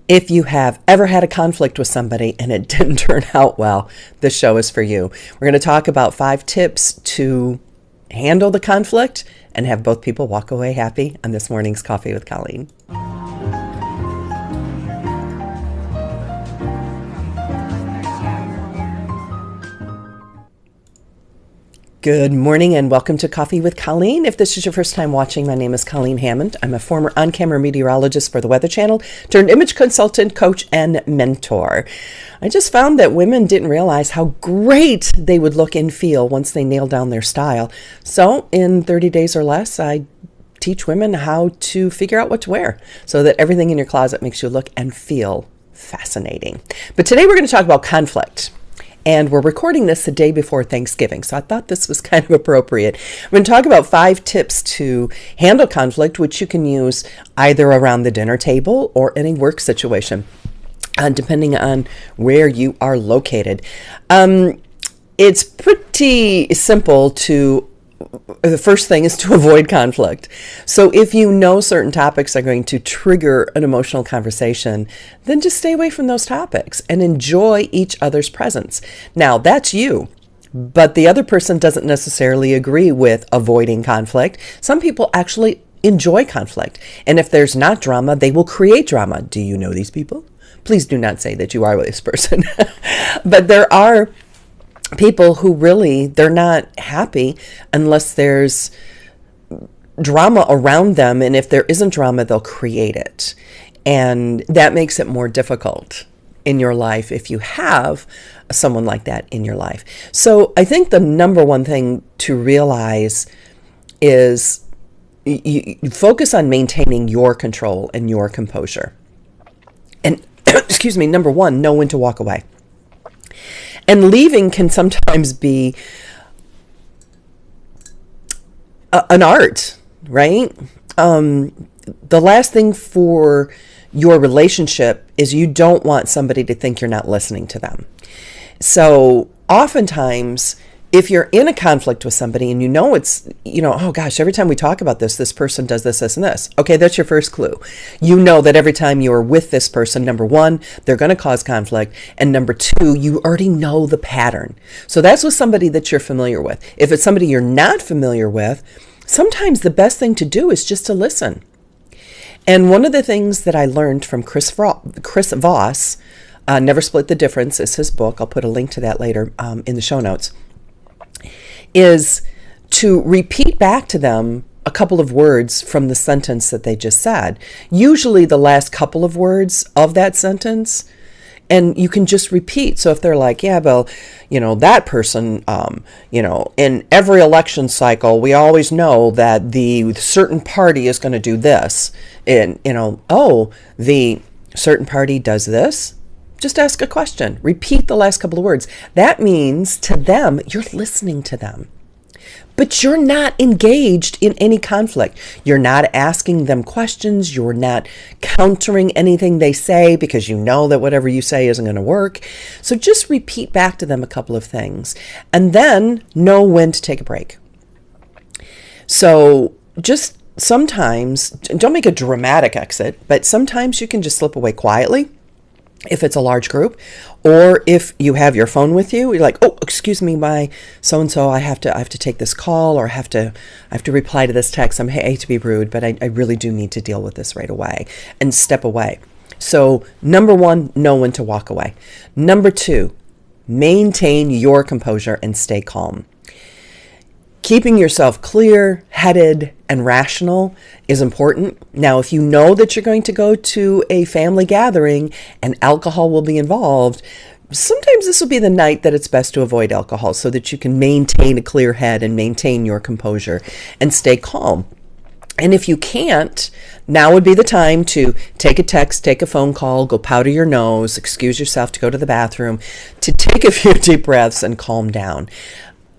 If you have ever had a conflict with somebody and it didn't turn out well, this show is for you. We're going to talk about 5 tips to handle the conflict and have both people walk away happy on this morning's Coffee with Colleen. Good morning and welcome to Coffee with Colleen. If this is your first time watching, my name is Colleen Hammond. I'm a former on-camera meteorologist for the Weather Channel, turned image consultant, coach, and mentor. I just found that women didn't realize how great they would look and feel once they nailed down their style. So in 30 days or less, I teach women how to figure out what to wear so that everything in your closet makes you look and feel fascinating. But today we're going to talk about conflict. And we're recording this the day before Thanksgiving, so I thought this was kind of appropriate. We're going to talk about 5 tips to handle conflict, which you can use either around the dinner table or in a work situation, depending on where you are located. It's pretty simple to the first thing is to avoid conflict. So if you know certain topics are going to trigger an emotional conversation, then just stay away from those topics and enjoy each other's presence. Now, that's you, but the other person doesn't necessarily agree with avoiding conflict. Some people actually enjoy conflict. And if there's not drama, they will create drama. Do you know these people? Please do not say that you are this person. But there are people who really, they're not happy unless there's drama around them. And if there isn't drama, they'll create it. And that makes it more difficult in your life if you have someone like that in your life. So I think the number one thing to realize is you focus on maintaining your control and your composure. And excuse me, number one, know when to walk away. And leaving can sometimes be an art, right? The last thing for your relationship is you don't want somebody to think you're not listening to them. So oftentimes, if you're in a conflict with somebody and you know it's, oh gosh, every time we talk about this, this person does this, this, and this. Okay, that's your first clue. You know that every time you're with this person, number one, they're going to cause conflict. And number two, you already know the pattern. So that's with somebody that you're familiar with. If it's somebody you're not familiar with, sometimes the best thing to do is just to listen. And one of the things that I learned from Chris Voss, Never Split the Difference is his book. I'll put a link to that later in the show notes. Is to repeat back to them a couple of words from the sentence that they just said. Usually the last couple of words of that sentence, and you can just repeat. So if they're like, yeah, well, that person, in every election cycle, we always know that the certain party is going to do this. And, the certain party does this. Just ask a question. Repeat the last couple of words. That means to them, you're listening to them. But you're not engaged in any conflict. You're not asking them questions. You're not countering anything they say because you know that whatever you say isn't going to work. So just repeat back to them a couple of things and then know when to take a break. So just sometimes, don't make a dramatic exit, but sometimes you can just slip away quietly. If it's a large group, or if you have your phone with you, you're like, oh, excuse me, my so-and-so, I have to take this call, or I have to reply to this text. I hate to be rude, but I really do need to deal with this right away and step away. So number one, know when to walk away. Number two, maintain your composure and stay calm. Keeping yourself clear-headed and rational is important. Now, if you know that you're going to go to a family gathering and alcohol will be involved, sometimes this will be the night that it's best to avoid alcohol so that you can maintain a clear head and maintain your composure and stay calm. And if you can't, now would be the time to take a text, take a phone call, go powder your nose, excuse yourself to go to the bathroom, to take a few deep breaths and calm down.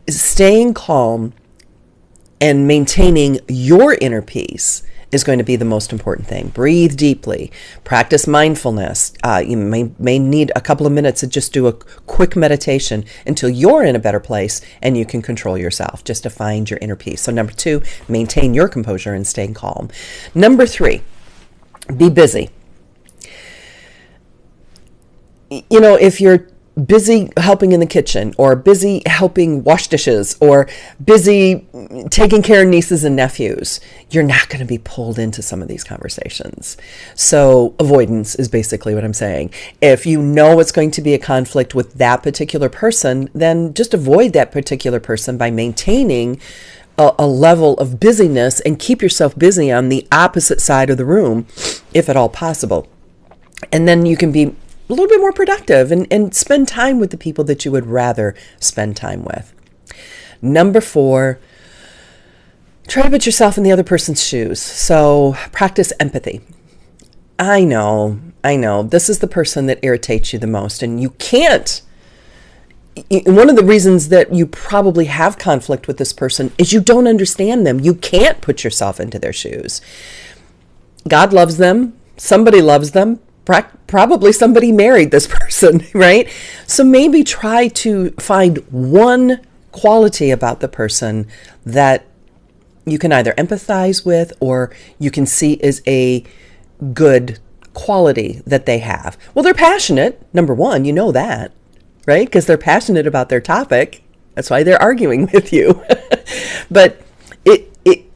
Staying calm and maintaining your inner peace is going to be the most important thing. Breathe deeply. Practice mindfulness. You may need a couple of minutes to just do a quick meditation until you're in a better place and you can control yourself, just to find your inner peace. So number two, maintain your composure and staying calm. Number three, be busy. if you're busy helping in the kitchen or busy helping wash dishes or busy taking care of nieces and nephews, you're not going to be pulled into some of these conversations. So avoidance is basically what I'm saying. If you know it's going to be a conflict with that particular person, then just avoid that particular person by maintaining a level of busyness and keep yourself busy on the opposite side of the room, if at all possible. And then you can be a little bit more productive and spend time with the people that you would rather spend time with. Number 4, try to put yourself in the other person's shoes. So practice empathy. I know, this is the person that irritates you the most, and you can't. One of the reasons that you probably have conflict with this person is you don't understand them. You can't put yourself into their shoes. God loves them. Somebody loves them. Probably somebody married this person, right? So maybe try to find one quality about the person that you can either empathize with or you can see as a good quality that they have. Well, they're passionate. Number 1, you know that, right? Because they're passionate about their topic. That's why they're arguing with you. But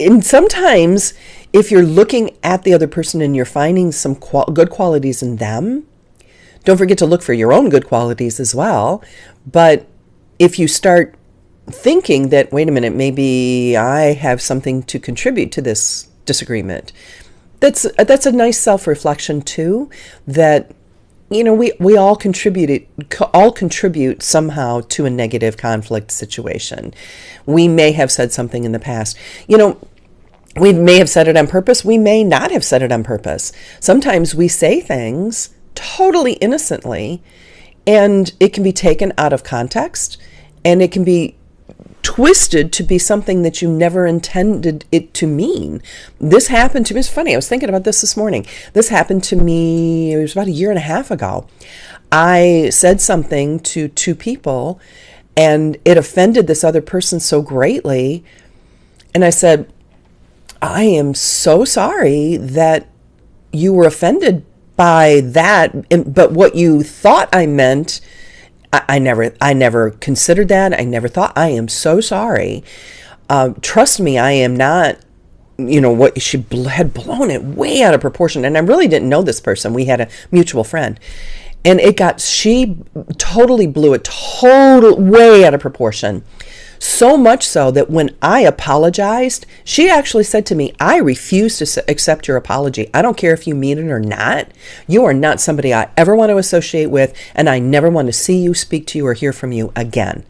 and sometimes if you're looking at the other person and you're finding some good qualities in them, don't forget to look for your own good qualities as well. But if you start thinking that, wait a minute, maybe I have something to contribute to this disagreement, that's a nice self-reflection too, that we all contribute somehow to a negative conflict situation. We may have said something in the past. We may have said it on purpose. We may not have said it on purpose. Sometimes we say things totally innocently, and it can be taken out of context, and it can be twisted to be something that you never intended it to mean. This happened to me. It's funny. I was thinking about this morning. This happened to me, it was about 1.5 years ago. I said something to 2 people, and it offended this other person so greatly. And I said, I am so sorry that you were offended by that, but what you thought I meant, I never considered that. I never thought. I am so sorry. Trust me, I am not, what she had blown it way out of proportion. And I really didn't know this person. We had a mutual friend. And she totally blew it way out of proportion. So much so that when I apologized, she actually said to me, I refuse to accept your apology. I don't care if you mean it or not. You are not somebody I ever want to associate with, and I never want to see you, speak to you, or hear from you again.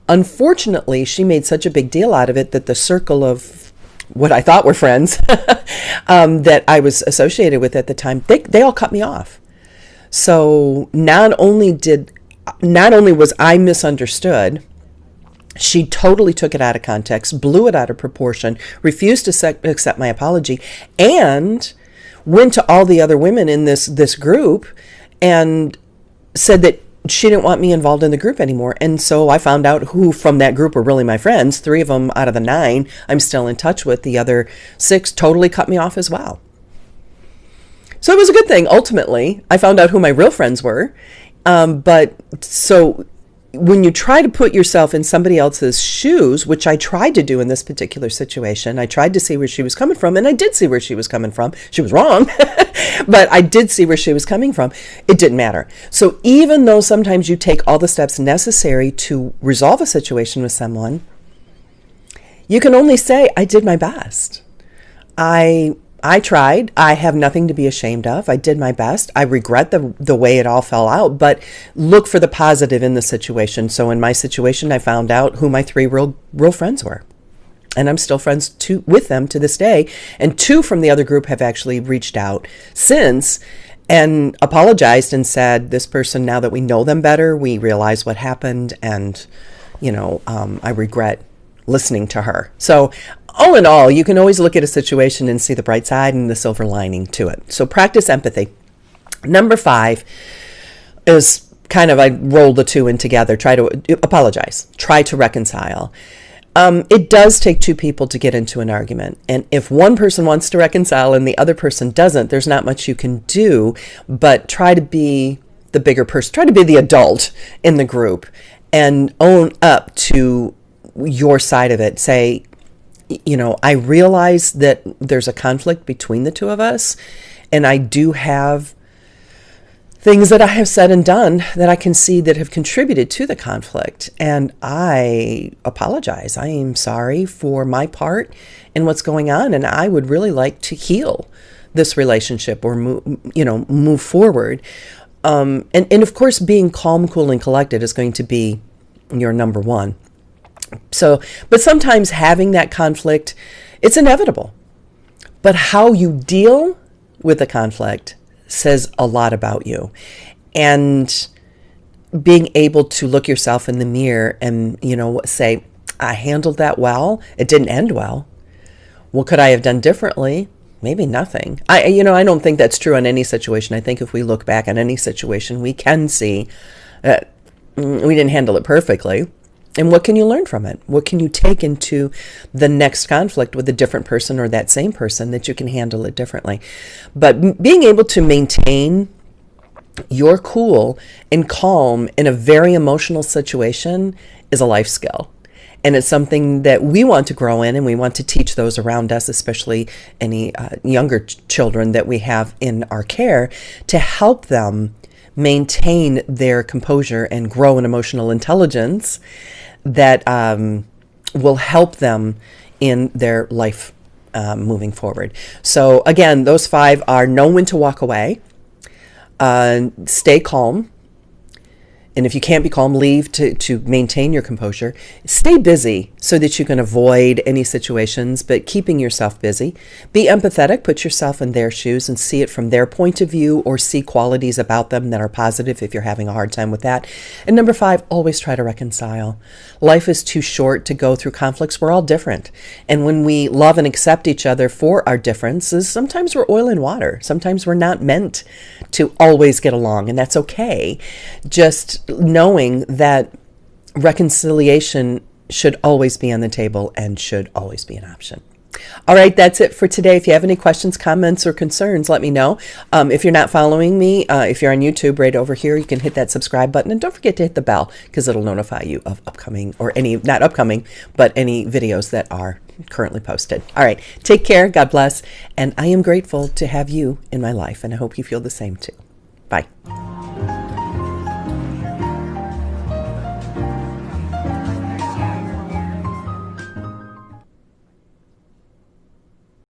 Unfortunately, she made such a big deal out of it that the circle of what I thought were friends that I was associated with at the time, they all cut me off. So not only was I misunderstood, she totally took it out of context, blew it out of proportion, refused to accept my apology, and went to all the other women in this group and said that she didn't want me involved in the group anymore. And so I found out who from that group were really my friends. 3 of them out of the 9 I'm still in touch with. The other 6 totally cut me off as well. So it was a good thing. Ultimately, I found out who my real friends were. So when you try to put yourself in somebody else's shoes, which I tried to do in this particular situation, I tried to see where she was coming from, and I did see where she was coming from. She was wrong, but I did see where she was coming from. It didn't matter. So even though sometimes you take all the steps necessary to resolve a situation with someone, you can only say, I did my best. I tried. I have nothing to be ashamed of. I did my best. I regret the way it all fell out, but look for the positive in the situation. So in my situation, I found out who my 3 real friends were. And I'm still friends with them to this day. And 2 from the other group have actually reached out since and apologized and said, this person, now that we know them better, we realize what happened. And, I regret listening to her. So all in all, you can always look at a situation and see the bright side and the silver lining to it. So practice empathy. Number 5 is I rolled the 2 in together. Try to apologize. Try to reconcile. It does take 2 people to get into an argument. And if one person wants to reconcile and the other person doesn't, there's not much you can do, but try to be the bigger person. Try to be the adult in the group and own up to your side of it. Say, I realize that there's a conflict between the two of us, and I do have things that I have said and done that I can see that have contributed to the conflict. And I apologize. I am sorry for my part in what's going on. And I would really like to heal this relationship or move forward. And of course, being calm, cool, and collected is going to be your number one. So, but sometimes having that conflict, it's inevitable. But how you deal with the conflict says a lot about you. And being able to look yourself in the mirror and, say, I handled that well. It didn't end well. What could I have done differently? Maybe nothing. I don't think that's true in any situation. I think if we look back on any situation, we can see that we didn't handle it perfectly. And what can you learn from it? What can you take into the next conflict with a different person or that same person that you can handle it differently? But being able to maintain your cool and calm in a very emotional situation is a life skill. And it's something that we want to grow in, and we want to teach those around us, especially any younger children that we have in our care, to help them maintain their composure and grow in emotional intelligence that will help them in their life moving forward. So again, those 5 are: know when to walk away, stay calm, and if you can't be calm, leave to maintain your composure. Stay busy so that you can avoid any situations, but keeping yourself busy. Be empathetic, put yourself in their shoes and see it from their point of view, or see qualities about them that are positive if you're having a hard time with that. And number 5, always try to reconcile. Life is too short to go through conflicts. We're all different. And when we love and accept each other for our differences, sometimes we're oil and water. Sometimes we're not meant to always get along, and that's okay. Just knowing that reconciliation should always be on the table and should always be an option. All right, that's it for today. If you have any questions, comments, or concerns, let me know. If you're not following me, if you're on YouTube, right over here, you can hit that subscribe button. And don't forget to hit the bell, because it'll notify you of upcoming, or not upcoming, but any videos that are currently posted. All right, take care. God bless. And I am grateful to have you in my life, and I hope you feel the same too. Bye.